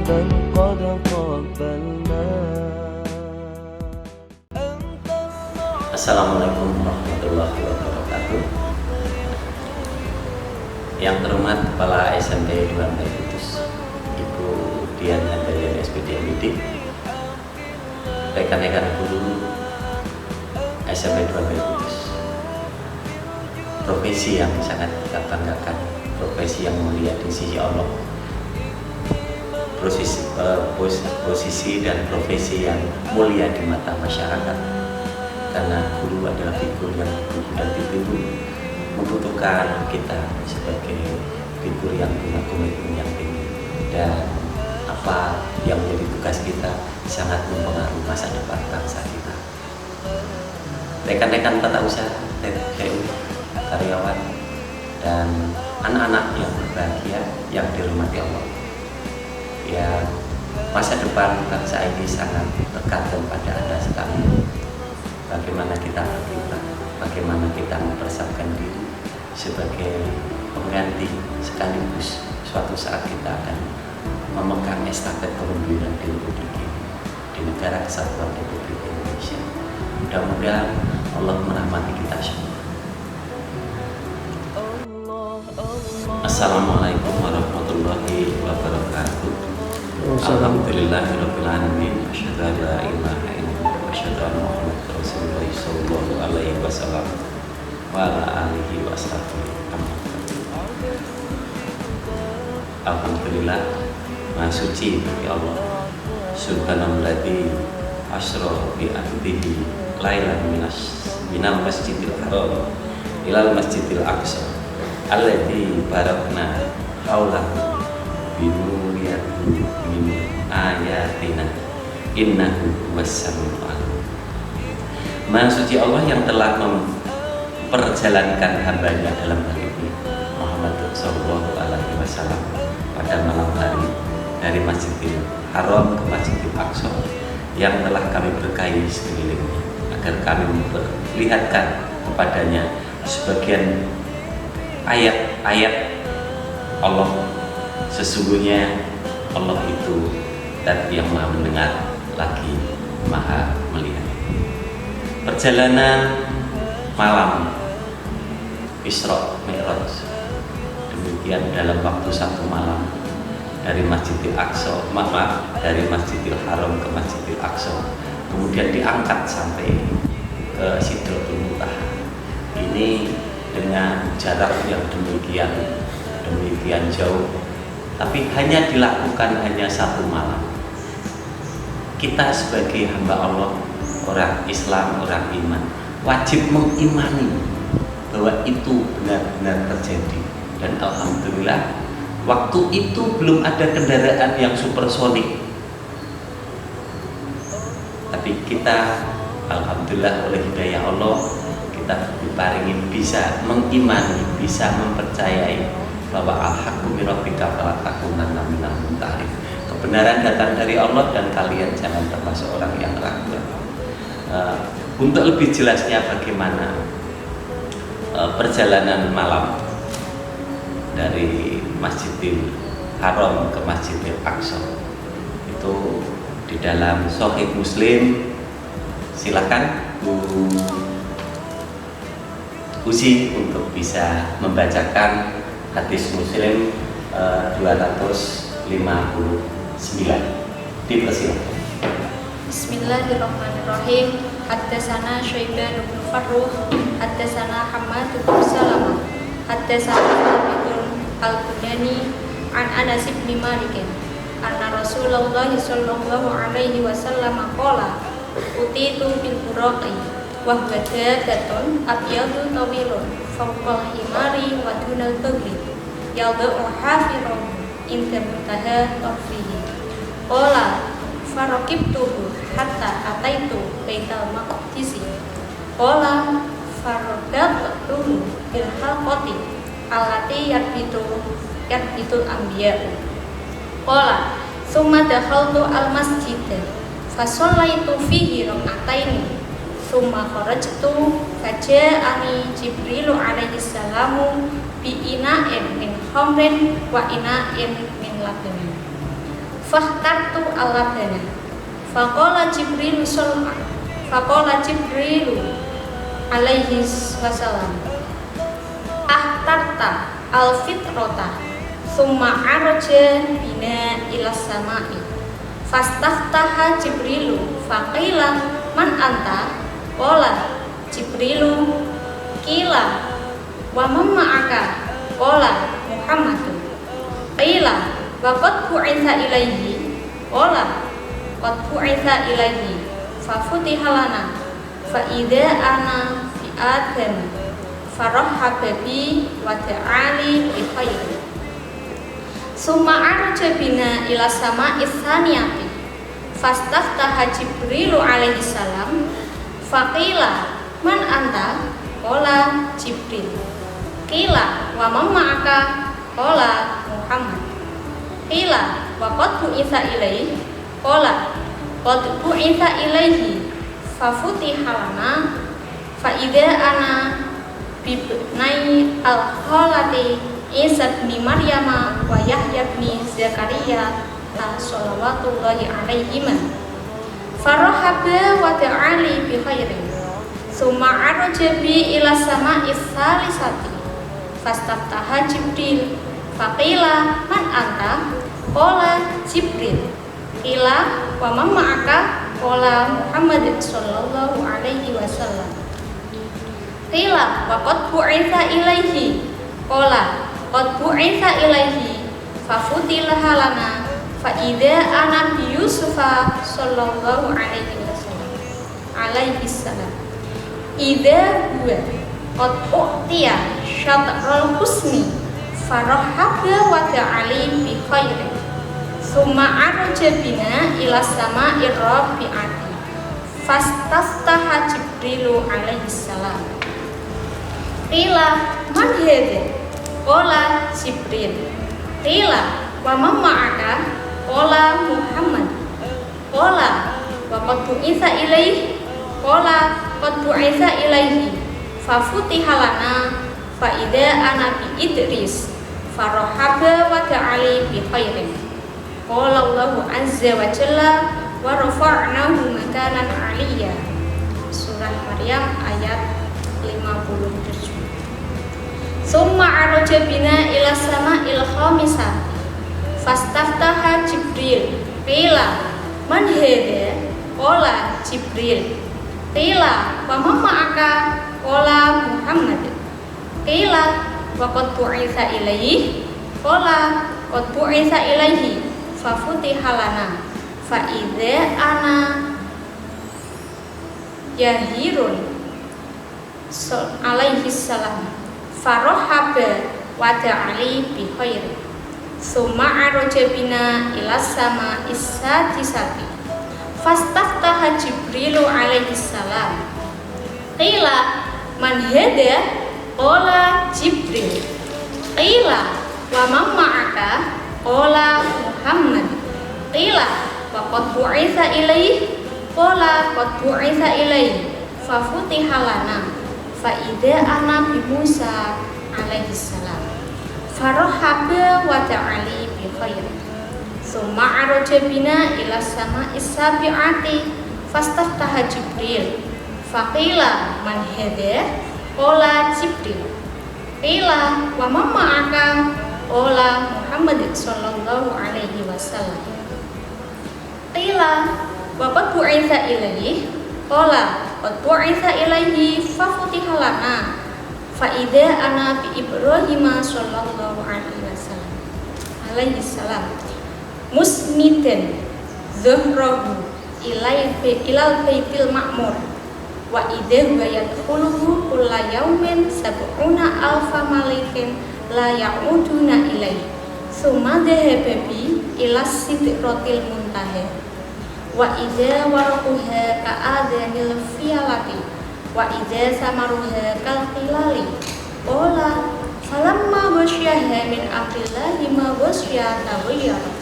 بل قد قبلنا. Assalamualaikum warahmatullahi wabarakatuh. Yang terhormat Kepala SMP 2 Kudus, Ibu Dian Handayani SPD MID, rekan-rekan guru SMP 2 Kudus, profesi yang sangat kita banggakan, profesi yang mulia di sisi Allah, posisi dan profesi yang mulia di mata masyarakat, karena guru adalah figur yang benar betul membutuhkan kita sebagai figur yang punya komitmen yang tinggi, dan apa yang menjadi tugas kita sangat mempengaruhi masa depan bangsa kita. Rekan-rekan tata usaha, TPU, karyawan, dan anak-anak yang berbahagia yang dirahmati Allah, yang masa depan bangsa ini sangat tergantung pada Anda sekalian. Bagaimana kita berkiprah, bagaimana kita mempersiapkan diri sebagai pengganti, sekaligus suatu saat kita akan memegang estafet kepemimpinan di Republik ini, di negara kesatuan Republik Indonesia. Mudah-mudahan Allah merahmati kita semua. Assalamualaikum warahmatullahi wabarakatuh. Alhamdulillahirabbil alamin. Asyhadu an la ilaha illallah wa asyhadu anna Muhammadar Rasulullah sallallahu alaihi wasallam wa ala alihi washabihi. Alhamdulillah, Maha suci bagi Allah. Subhanalladzi asra bi abdihi lailan minal masjidil haram ilal masjidil aqsa alladzi barakna haulahu binuriyati min ayatina innahu huwas-sami'ul alim. Maha suci Allah yang telah memperjalankan hambanya dalam hal ini Muhammad sallallahu alaihi wasallam pada malam hari dari Masjidil Haram ke Masjidil Aqsa yang telah kami berkahi sekelilingnya, agar kami memperlihatkan kepadanya sebagian ayat-ayat Allah. Sesungguhnya Allah itu dan yang maha mendengar lagi maha melihat. Perjalanan malam Isra Mi'raj, demikian dalam waktu satu malam dari Masjidil Aqsa, dari Masjidil Haram ke Masjidil Aqsa, kemudian diangkat sampai ke Sidratul Muntaha. Ini dengan jarak yang demikian jauh, tapi hanya dilakukan hanya satu malam. Kita sebagai hamba Allah, orang Islam, orang iman, wajib mengimani bahwa itu benar-benar terjadi. Dan alhamdulillah, waktu itu belum ada kendaraan yang supersonik, tapi kita alhamdulillah oleh hidayah Allah kita diparingi bisa mengimani, bisa mempercayai bahwa al-haqqu min rabbika fala takunanna minal mumtarin. Kebenaran datang dari Allah dan kalian jangan termasuk orang yang ragu. Untuk lebih jelasnya bagaimana perjalanan malam dari Masjidil Haram ke Masjidil Aqsa itu di dalam Sahih Muslim, silakan Bu Uzi untuk bisa membacakan hadis Muslim 259. Dipersilakan. Bismillahirrahmanirrahim. Haddatsana Syaiban bin Farruh, haddatsana Hammad bin Salamah, haddatsana Thabitun Al-Bunani an Anas bin Malik anna Rasulullah sallallahu alaihi wasallam qala utitu bil buraqi wa huwa dadatun abyadu tawilun fawqal himari wa dunal bagli yadau hafirun inda muntaha tarfihi qala farakibtuhu hatta ataitu baital maqdisi qala faradatuhu bil halqati allati yarbitul anbiya qala summa dakhaltu al masjid fasallaitu fihi rak'ataini summa kharajtu faja'ani Jibrilu alaihi salamu bi ina'in min khamrin wa ina'in min labanin Fakhtartu al-labana. Faqala Jibril alaihi wasallam, ahtarta al-fitrata. Summa araja bina ila sama'i. Fastaftaha Jibrilu faqila man anta? Qala Jibrilu qila wa man ma'aka? Qala Muhammadun. Qila wa qad bu'itsa ilaihi? Qala qad bu'itsa ilaihi. Fa futiha lana fa idza ana fi adam farahaba bi wa ta'ali bi khairin. Summa araja bina ila sama'is tsaniyati. Fastaftaha Jibrilu alaihi salam faqila man anta? Qala Jibril. Qila wa man ma'aka? Qala Muhammad. Qila wa qad bu'itsa ilaihi? Qala qad bu'itsa ilaihi. Fa futiha lana fa idza ana bibnai al-khalati Isa bin Maryam wa Yahya bin Zakaria salawatullahi alaihima. Farahaba wa ta'ali bi khairin. Summa araja bi ila sama'is salisati. Fastaftaha Jibril faqila man anta? Qala Jibril. Qila wa man ma'aka? Qala Muhammad sallallahu alaihi wasallam. Qila wa qad bu'itsa ilaihi? Qala qad bu'itsa ilaihi. Fa futilaha lana fa idza ana bi Yusufa sallallahu alaihi wasallam alaihi salam. Idza huwa qad u'tiya syatrul husni farahaba wa ta'ali bi khairin. Summa araja bina ila sama'ir rabi'ati. Fastaftaha Jibrilu alaihi salam. Qila man hadha? Qala Jibril. Qila wa man ma'aka? Qala Muhammad. Qala wa qad bu'itsa ilaihi? Qala qad bu'itsa ilaihi. Fa futiha lana fa idza ana bi Idris farahaba wa ta'ali bi khairin. Qala Allahu azza wa jalla wa rafa'nahu makanan 'aliyya. Surah Maryam ayat 57. Summa araja bina ila sama'il khamisati. Fastaftaha Jibril. Qila man hadha? Qala Jibril. Qila wa man ma'aka? Qala Muhammad. Qila wa qad bu'itsa ilaihi? Qala qad bu'itsa ilaihi. Fa futiha lana fa idza ana Yahirun alaihi salam. Farahaba wa ta'ali bi khairin. Summa araja bina ila sama sadisati. Fastaftaha Jibrilu alaihi salam. Qila man hadha? Qala Jibril. Qila wa man ma'aka? Qala Muhammad. Qila wa qad bu'itsa ilaihi? Qala qad bu'itsa ilaihi. Fa futiha lana fa idza ana bi Musa alaihi salam. Farahaba wa ta'ali bi khairin. Summa araja bina ila sama'is sabi'ati. Fastaftaha Jibril. Faqila man hadha? Qala Jibril. Qila wa man ma'aka? Qala Muhammad sallallahu alaihi wasallam. Qila wa qad bu'itsa ilaihi? Qala qad bu'itsa ilaihi. Fa futiha lana fa idza ana bi Ibrahim sallallahu alaihi wasallam musmidan zuhrahu ilal baitil ma'mur wa idza huwa yadkhuluhu kulla yaumin sab'una alfa malikin la ya'uduna ilaihi summa dhahaba bi ila sidratil muntaha wa idza waraquha ka'adhanil fiyalati wa idza samaruha kalqilali. Qala falamma wasyaha min amrillahi ma wasya tawayyarat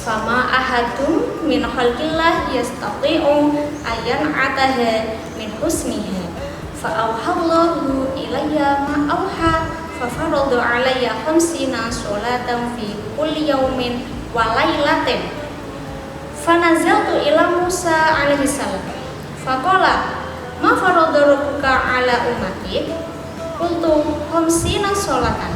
fama ahadum min khalqillah yastati'u ayan ataha min husniha fa auhallahu ilayya ma auha fa farada alayya khamsina sholatan fi kulli yawmin wa lailatin. Fanazaltu ila Musa alaihi salam. Faqala ma farada rabbuka ala ummati? Qultu khamsina sholatan.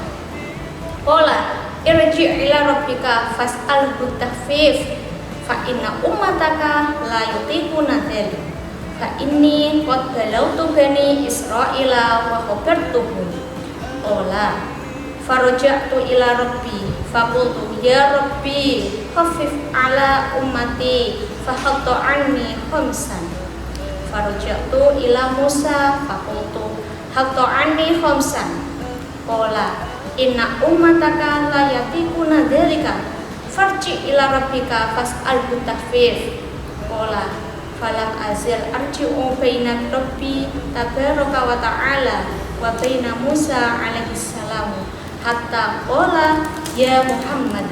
Qala irji' ila rabbika fas'alhu tahfif fa inna ummataka la yutiquna dzalik. Fa inni qad balawtu bani Israila wa khabartuhum. Qala faraja'tu ila rabbi faqultu ya rabbi khaffif ala ummati fahatta anni khamsan. Faraja'tu ila Musa faqultu hatta anni khamsan. Qala inna ummataka la yatiquna dzalika farji ila rabbika fas'alhu tahfif. Qala falam azil arji'u baina rabbi tabaraka wa ta'ala wa baina Musa alaihi salam hatta qala ya Muhammad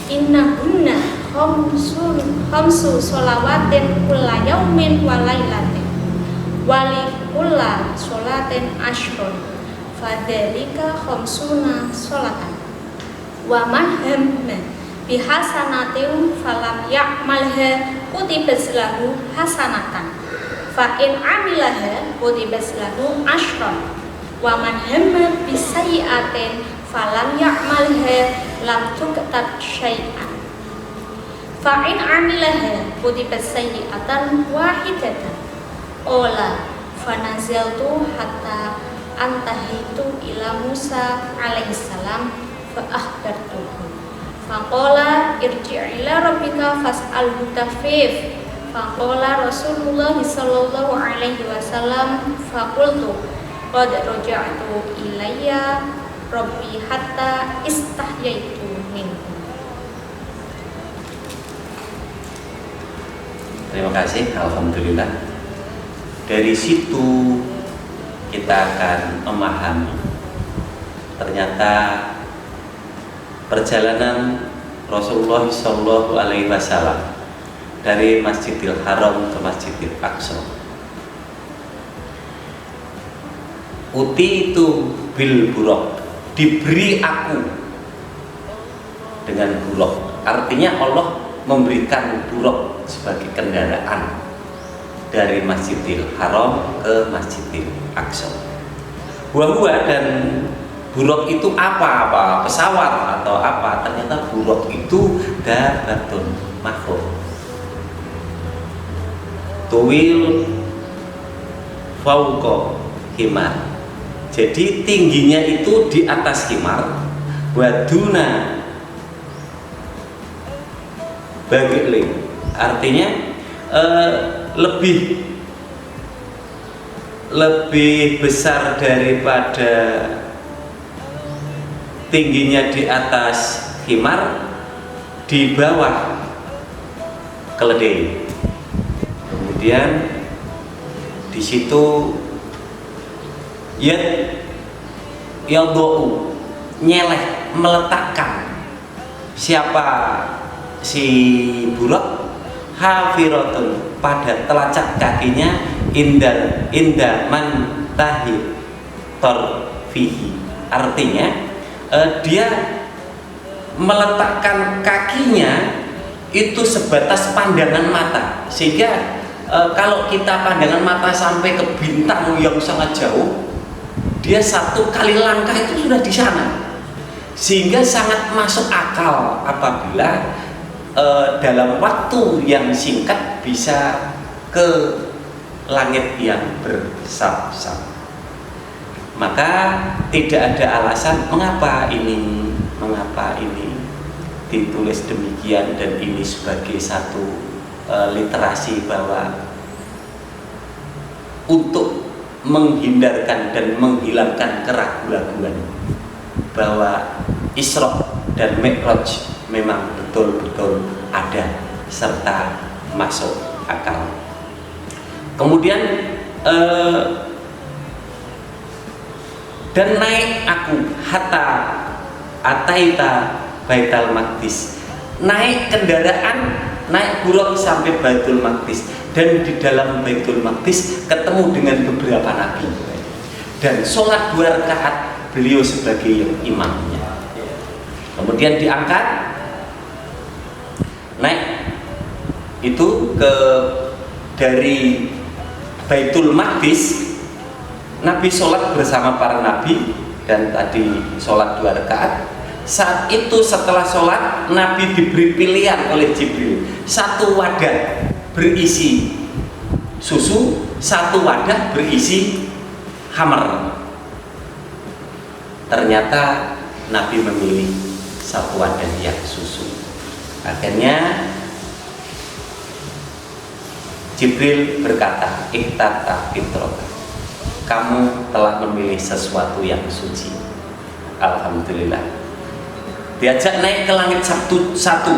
innahunna khamsu sholawatin kulla yaumin wa lailatin wali kulla sholatin ashrun fadzalika khamsuna sholatan wa man hamma bihasanatin falam ya'malha kutibat lahu hasanatan fa in amilaha kutibat lahu ashrun wa man hamma bisayyi'atin falam ya'malha lam tuktab syai'an fa in amilaha kutibat sayyi'atan wahidatan. Ola fanazaltu hatta antahitu ila Musa alaihi salam fa akhbartuhu faqala irji' ila rabbika fas'alhu tahfif. Faqala Rasulullah sallallahu alaihi wasallam faqultu qad raja'tu ilayya rabbi hatta istahyaitu minhu. Terima kasih, alhamdulillah. Dari situ kita akan memahami ternyata perjalanan Rasulullah Shallallahu Alaihi Wasallam dari Masjidil Haram ke Masjidil Aqsa. Uti itu bil buraq, diberi aku dengan buraq. Artinya Allah memberikan buraq sebagai kendaraan dari Masjidil Haram ke Masjidil Aqsa. Buah-buah dan buraq itu apa? Pesawat atau apa? Ternyata buraq itu dabatun makhluk. Tuwil fauqa himar. Jadi tingginya itu di atas himar. Waduna bagil. Artinya lebih besar daripada tingginya di atas himar, di bawah keledai. Kemudian di situ yadou nyeleh, meletakkan siapa si buraq hafiratun pada telacak kakinya inda man tahi tarfihi. Artinya dia meletakkan kakinya itu sebatas pandangan mata, sehingga kalau kita pandangan mata sampai ke bintang yang sangat jauh, dia satu kali langkah itu sudah di sana, sehingga sangat masuk akal apabila dalam waktu yang singkat bisa ke langit yang bersab-sab. Maka tidak ada alasan mengapa ini ditulis demikian, dan ini sebagai satu literasi bahwa untuk menghindarkan dan menghilangkan keraguan-raguan bahwa Isra dan Mi'raj memang betul-betul ada serta masuk akal. Kemudian dan naik aku hatta ataita Baitul Maqdis, naik kendaraan, naik buraq sampai Baitul Maqdis, dan di dalam Baitul Maqdis ketemu dengan beberapa nabi dan sholat 2 rakaat beliau sebagai imamnya. Kemudian diangkat naik itu ke dari Baitul Maqdis. Nabi sholat bersama para nabi dan tadi sholat 2 rakaat. Saat itu setelah sholat, Nabi diberi pilihan oleh Jibril, satu wadah berisi susu, satu wadah berisi khamar. Ternyata Nabi memilih satu wadah yang susu. Akhirnya Jibril berkata, "Ihtata fitraka, kamu telah memilih sesuatu yang suci." Alhamdulillah. Diajak naik ke langit satu.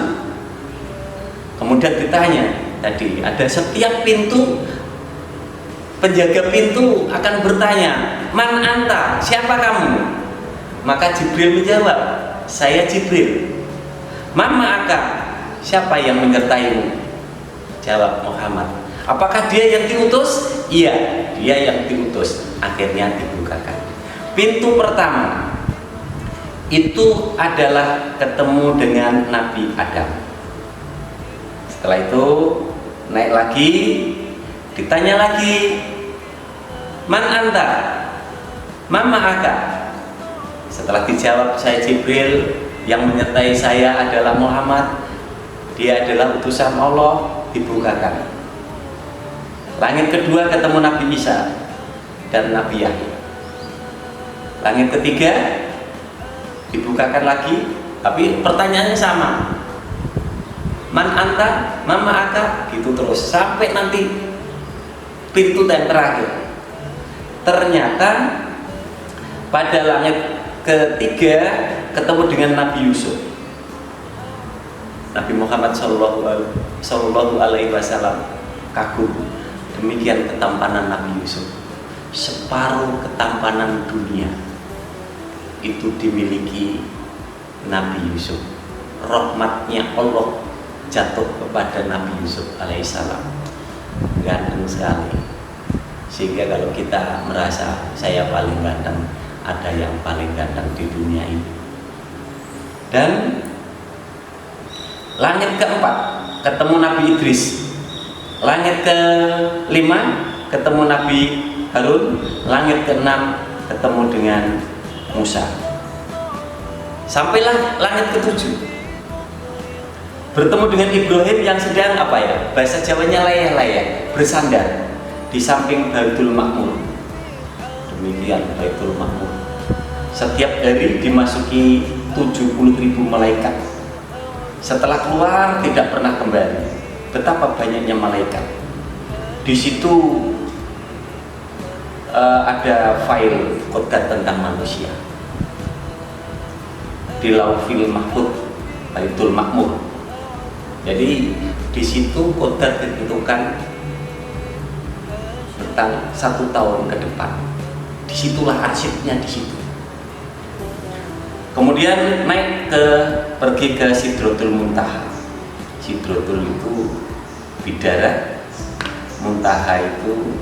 Kemudian ditanya, tadi ada setiap pintu, penjaga pintu akan bertanya, "Man anta? Siapa kamu?" Maka Jibril menjawab, "Saya Jibril." "Man ma'aka? Siapa yang menyertaimu?" Jawab Muhammad. "Apakah dia yang diutus?" "Iya, dia yang diutus." Akhirnya dibukakan pintu pertama. Itu adalah ketemu dengan Nabi Adam. Setelah itu naik lagi, ditanya lagi, "Man anta? Man ma'aka?" Setelah dijawab, "Saya Jibril, yang menyertai saya adalah Muhammad, dia adalah utusan Allah." Dibukakan. Langit kedua ketemu Nabi Isa dan Nabi Yahya. Langit ketiga dibukakan lagi, tapi pertanyaannya sama, "Man anta? Man ma'aka?" Gitu terus sampai nanti pintu yang terakhir. Ternyata pada langit ketiga ketemu dengan Nabi Yusuf. Nabi Muhammad Sallallahu Alaihi Wasallam kagum, demikian ketampanan Nabi Yusuf. Separuh ketampanan dunia itu dimiliki Nabi Yusuf. Rahmatnya Allah jatuh kepada Nabi Yusuf alaihissalam. Ganteng sekali. Sehingga kalau kita merasa saya paling ganteng, ada yang paling ganteng di dunia ini. Dan langit keempat ketemu Nabi Idris. Langit kelima ketemu Nabi Harun. Langit keenam ketemu dengan Musa. Sampailah langit ketujuh, bertemu dengan Ibrahim yang sedang apa ya, bahasa Jawanya layah-layah, bersandar di samping Baitul Ma'mur. Demikian Baitul Ma'mur. Setiap hari dimasuki 70.000 malaikat. Setelah keluar tidak pernah kembali. Betapa banyaknya malaikat. Di situ ada file kodrat tentang manusia. Di Lauhil Mahfuz, Baitul Ma'mur. Jadi di situ kodrat ditentukan tentang 1 tahun ke depan. Disitulah arsipnya di situ. Kemudian pergi ke Sidratul Muntaha. Sidratul itu bidara, Muntaha itu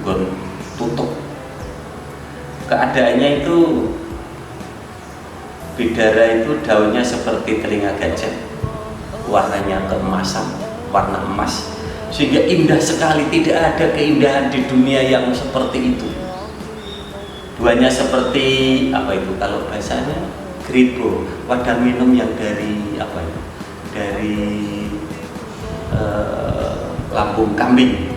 gon tutup. Keadaannya itu bidara itu daunnya seperti telinga gajah, warnanya keemasan, warna emas, sehingga indah sekali. Tidak ada keindahan di dunia yang seperti itu. Duanya seperti apa itu kalau bahasanya gribo, wadah minum yang dari apa itu, dari lambung kambing.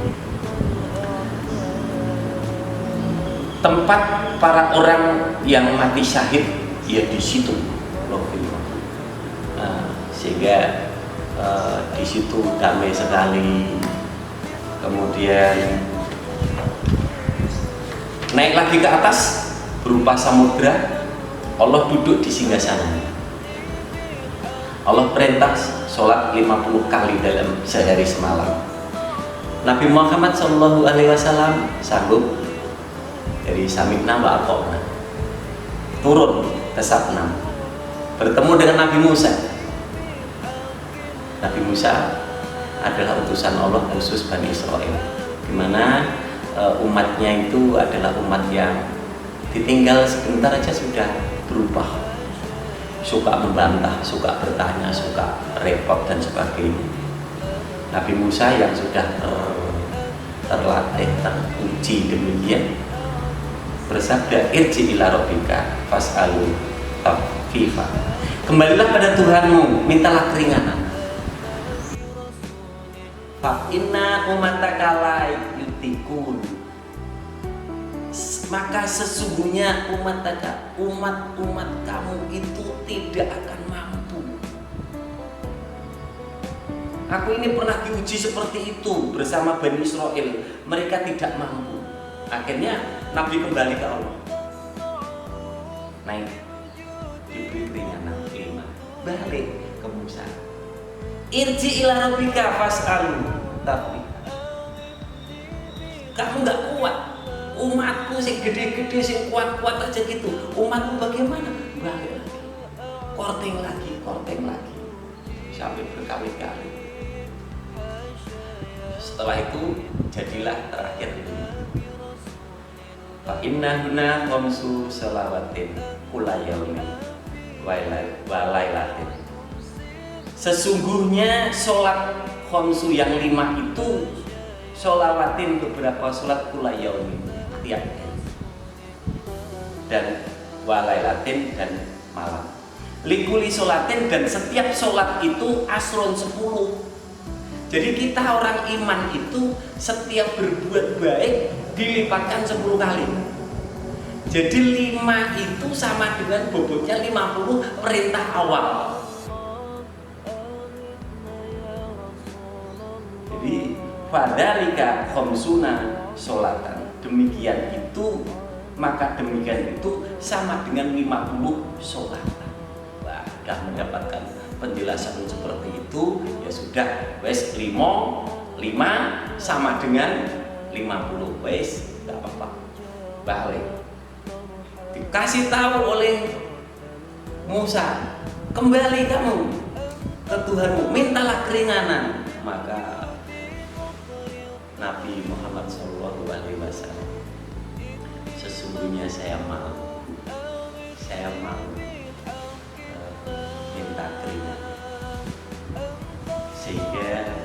Tempat para orang yang mati syahid ya di situ, sehingga di situ damai sekali. Kemudian naik lagi ke atas berupa samudra. Allah duduk di singgasana. Allah perintah sholat 50 kali dalam sehari semalam. Nabi Muhammad Sallallahu Alaihi Wasallam sanggup dari Samikna wa Atokna turun ke Sabna, bertemu dengan Nabi Musa. Nabi Musa adalah utusan Allah khusus Bani Israel, di mana umatnya itu adalah umat yang ditinggal sebentar aja sudah berubah, suka membantah, suka bertanya, suka repot dan sebagainya. Nabi Musa yang sudah terlatih, teruji demikian, bersabda, irji ila rabbika fas'alu takhfifa. Kembalilah pada Tuhanmu, mintalah keringanan. Fa inna umataka la yutikun. Maka sesungguhnya umat kamu itu tidak akan mampu. Aku ini pernah diuji seperti itu bersama Bani Israel. Mereka tidak mampu. Akhirnya Nabi kembali ke Allah. Naik, diberi keringanan, balik ke Musa. Irji ila rabbika fas'alu. Tapi kamu nggak kuat. Umatku sing gede-gede, sing kuat-kuat aja gitu. Umatku bagaimana? Balik lagi, korting lagi, sampai berkali-kali. Setelah itu jadilah terakhir ini. Fa innahuna khamsu salawatin kula yaumin wa lailatin. Sesungguhnya sholat khamsu yang 5 itu sholawatin, beberapa sholat kula yaumin, tiap hari, dan walailatin, dan malam. Likuli sholatin, dan setiap sholat itu asron 10. Jadi kita orang iman itu setiap berbuat baik dilipatkan 10 kali. Jadi 5 itu sama dengan bobotnya 50 perintah awal. Jadi fadzalika khamsuna sholatan. Demikian itu, maka demikian itu sama dengan 50 sholat. Wah, sudah mendapatkan penjelasan seperti itu, ya sudah, wes 5 sama dengan 50, wes tidak apa-apa, balik. Dikasih tahu oleh Musa, kembali kamu ke Tuhanmu, mintalah keringanan. Maka Nabi Muhammad SAW, sesungguhnya saya mau minta keringanan, sehingga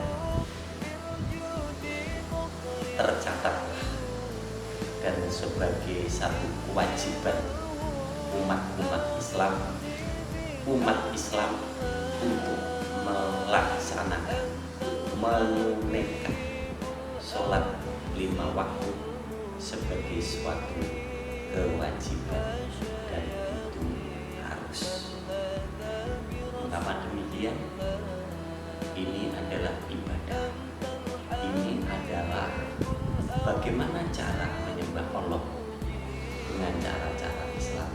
tercatat dan sebagai satu kewajiban umat Islam untuk melaksanakan, menunaikan sholat 5 waktu sebagai suatu kewajiban, dan itu harus. Mengapa demikian? Ini adalah ibadah. Ini adalah bagaimana cara menyembah Allah dengan cara-cara Islam.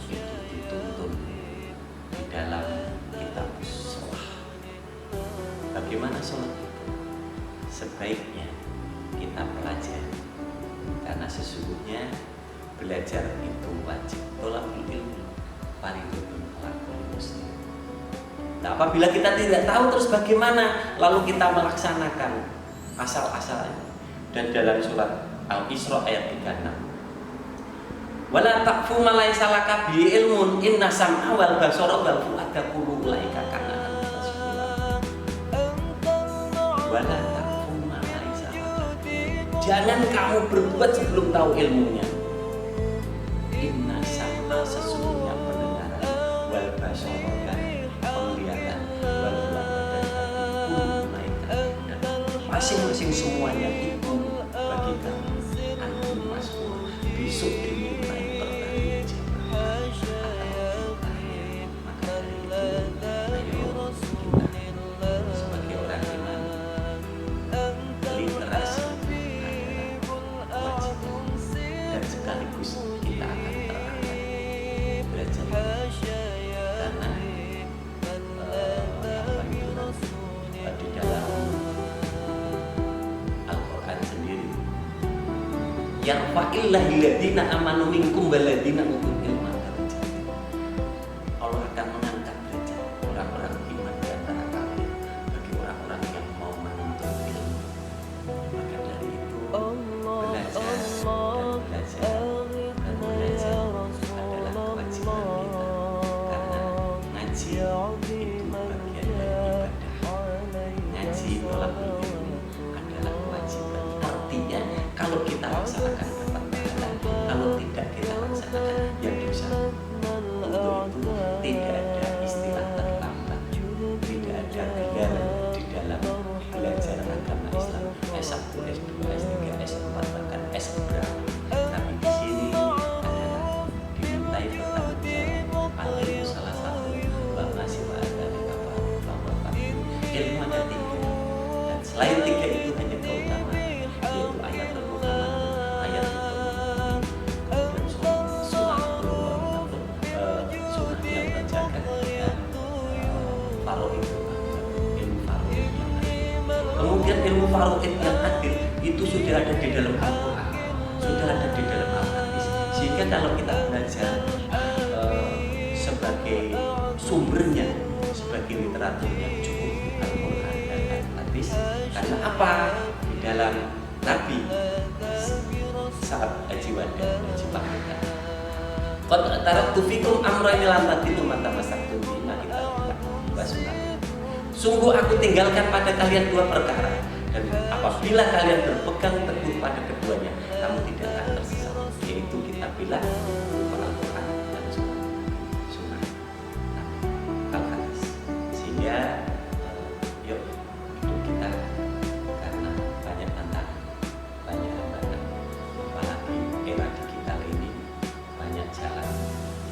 Itu dituntun di dalam kitab sholat. Bagaimana sholat itu? Sebaiknya kita pelajari, karena sesungguhnya belajar itu wajib. Thalabul ilmi fardhun 'alal kulli muslim. Nah, apabila kita tidak tahu, terus bagaimana lalu kita melaksanakan asal-asalnya? Dan dalam surat Al-Isra ayat 36, wala taqfu ma laysa laka bihi ilmun inna sam'a wal basara wal fu'ada kullu ulaika kana anhu mas'ula. Wala taqfu ma laysa laka, jangan kamu berbuat sebelum tahu ilmunya. Inna sam'a, sesungguhnya pendengaran, wal basara, dan penglihatan, wal fu'ada, dan kullu ulaika, dan masing-masing semuanya itu bagi kami antum mas'ul, besok dimintai pertanggungjawaban akan kita. Maka dari itu, ayo kita sebagai orang iman, literasi adalah wajib, dan sekaligus kita akan terangkat belajar, karena di dalam Al-Quran sendiri, yarfa'illahil ladzina amanu minkum wal ladzina utul ilma darajat. Allah akan mengangkat derajat orang-orang iman di antara kalian bagi orang-orang yang mau menuntut ilmu. Maka dari itu, belajar adalah kewajiban kita, karena ilmu ada 3, dan selain 3 itu hanya keutamaan, yaitu ayat Muhammad, ayat kemudian sunnah sunnah yang terjaga, dan faraid, ilmu faraid yang adil. Kemudian ilmu faraid yang adil itu sudah ada di dalam Al-Quran, sudah ada di dalam Al-Hadis, sehingga kalau kita belajar sebagai sumbernya, sebagai literaturnya cukup Al-Quran dan Al-Hadis. Karena apa? Di dalam Nabi saat haji wada, haji pamitan, qad taraktu fikum amrayni lan tadillu ma tamassaktum bihi wa sunnah. Sungguh aku tinggalkan pada kalian 2 perkara, dan apabila kalian berpegang teguh pada keduanya, kamu tidak akan tersesat, yaitu kitabillah, Al-Quran dan sunnah Al-Hadis. Sehingga yuk hidup kita, karena banyak tantangan, banyak hambatan, apalagi era digital ini, banyak jalan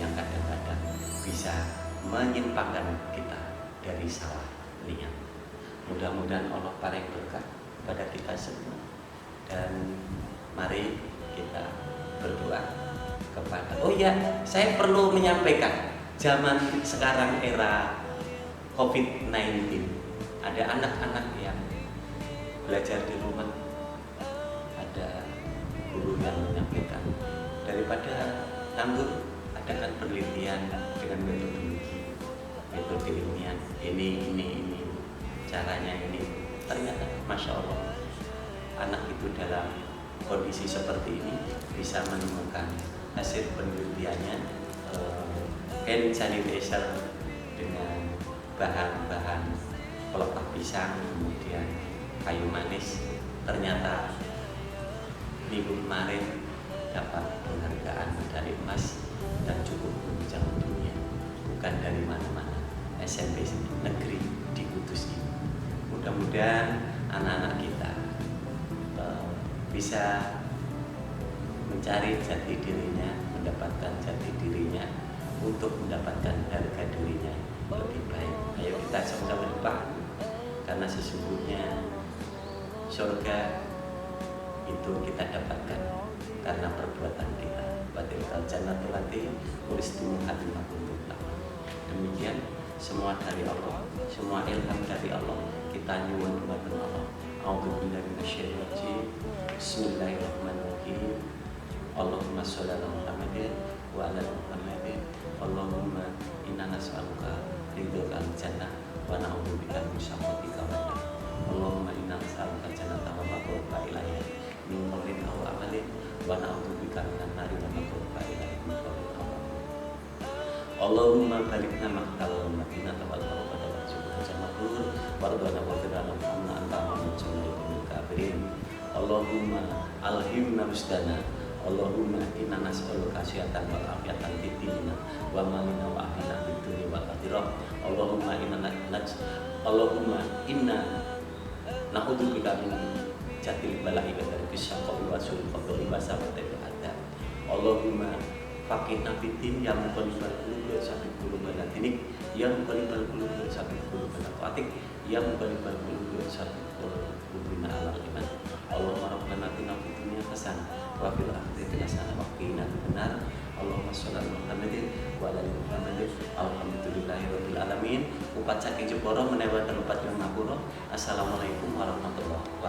yang kadang-kadang bisa menyimpangkan kita dari salah niat. Mudah-mudahan Allah paling berkah pada kita semua, dan mari kita berdoa kepada. Oh ya, saya perlu menyampaikan, zaman sekarang era COVID-19, ada anak-anak yang belajar di rumah. Ada guru yang menyampaikan, daripada nganggur, adakan penelitian dengan metode ilmiah, ini caranya ini. Ternyata Masya Allah, anak itu dalam kondisi seperti ini bisa menemukan hasil penelitiannya, hand sanitizer dengan bahan-bahan pelepah pisang, kemudian kayu manis. Ternyata minggu kemarin dapat penghargaan medali emas dan cukup menunjang dunia, bukan dari mana-mana, SMP negeri di Kudus ini. Mudah-mudahan anak-anak kita bisa mencari jati dirinya, mendapatkan jati dirinya, untuk mendapatkan harga dirinya lebih baik. Ayo kita sama-sama berdoa, karena sesungguhnya surga itu kita dapatkan karena perbuatan kita. Batilkal jannatul lati uristuha bima kuntum ta'malun. Demikian, semua dari Allah, semua ilham dari Allah. Kita nyuwun dumateng Allah. A'udzubillahi minasyaitonir rajim. Bismillahirrahmanirrahim. Allahumma sholli ala Muhammadin wa ala Muhammadin. Allahumma inna nas'aluka ridhal jannah wa na'udzubika min syakhatika wa nar. Allahumma inna nas'aluka jannata wa ma qurba ilaiha min qawlin aw amalin wa na'udzubika minan nari wa ma qurba ilaiha min qawlin aw amalin. Allahumma balikna maqtal wa madinah wal barakata wa subhana jama'ul wardana wa firana muhamma anta amanun sunnah kafirin. Allahumma alhimna rusdana. Allahumma inna nas'aluka syaitan wal afiyatan fid dinina wa malina wa afina fid dunya wal akhirah. Allahumma inna na'udzubika min jatil bala'i wa dari syaqqa wa sul qadri wa sabatil adab. Allahumma faqihna fid din ya muqallibal qulub sabit qulubal latinik ya muqallibal qulub sabit qulubal atik ya muqallibal qulub sabit qulubina ala iman. Allahumma rabbana atina fid dunya hasanah wa fil akhirati hasanah wa qina adzabannar. Allahumma sholli ala Muhammadin wa ala ali Muhammadin. Alhamdulillahirabbil alamin. Upat saking Jepara menawi wonten upat yang ngapura. Assalamualaikum warahmatullahi wabarakatuh.